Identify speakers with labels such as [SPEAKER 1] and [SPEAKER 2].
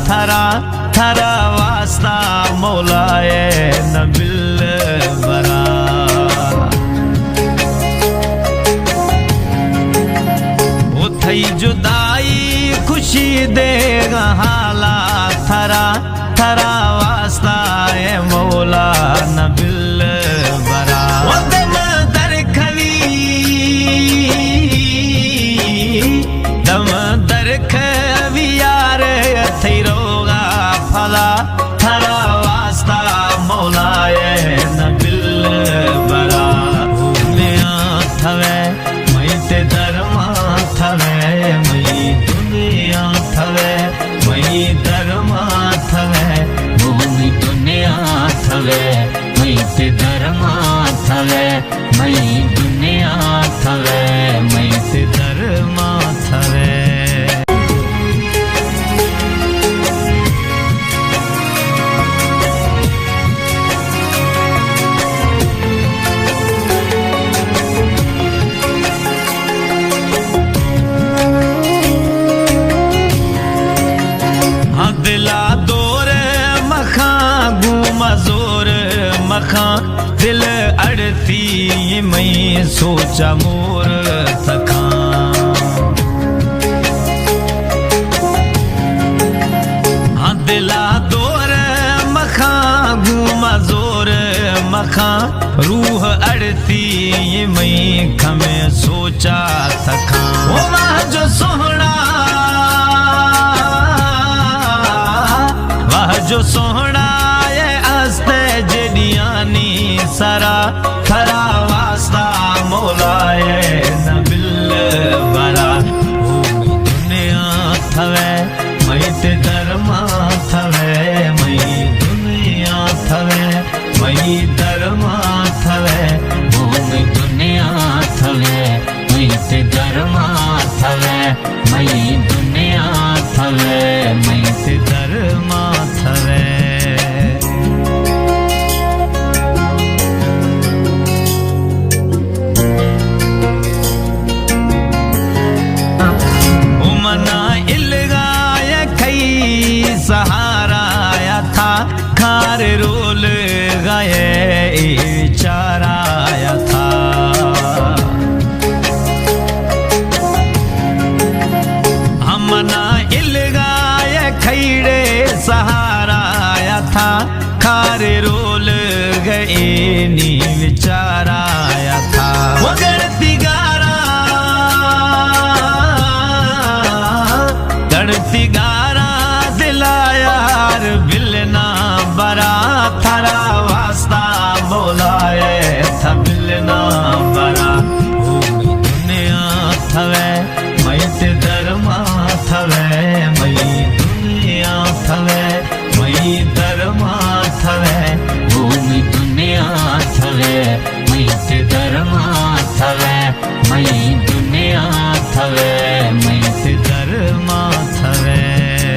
[SPEAKER 1] थरा थरा वास्ता मौलाए नबिल बरा। वो थई जुदाई खुशी देगा हाला थरा थरा वास्ता ए मौला नबिल बरा। वो दम दर खवी दम दर खवी यार थई रोगा फला थरा वास्ता मौलाए नबिल बरा। दुनिया थवे मई ते दरमा थवे मई दुनिया थवे मई दरमा थवे भूमि दुनिया थवे मई ते दरमा थवे मई दुनिया थवे मई ते दरमा थवे। दिला दौर मखा घूमा जोर मखा दिल अड़ती मई सोचा मोर थका। हाँ दिला दौर मखा घूमा जोर मखा रूह अड़ती मई खमे सोचा थका। वो मां जो सोहना जो सोहना ये अस्ते जडियानी सरा थरा वास्ता मौलाए नबिल बरा। दुनिया थवे मई ते दरमा थवे मई दुनिया थवे मई दरमा थवे भूमि दुनिया थवे मई ते दरमा थवे मई दुनिया थवे मई ते दरमा थवे। उमना इलगाय खई सहाराया था खार रोल गए चाराया था। हमना इलगाय खैड़े सहाराया था खारे रोल गए नी विचाराया था। वो गणती गारा दिलायार बिलना बरा थरा वास्ता मौलाए था बिलना बरा। दुनिया थवे मई ते दरमा थवे मई दुनिया थवे मई दरमा थवे भूमि दुनिया थवे मई ते दरमा थवे मई दुनिया थवे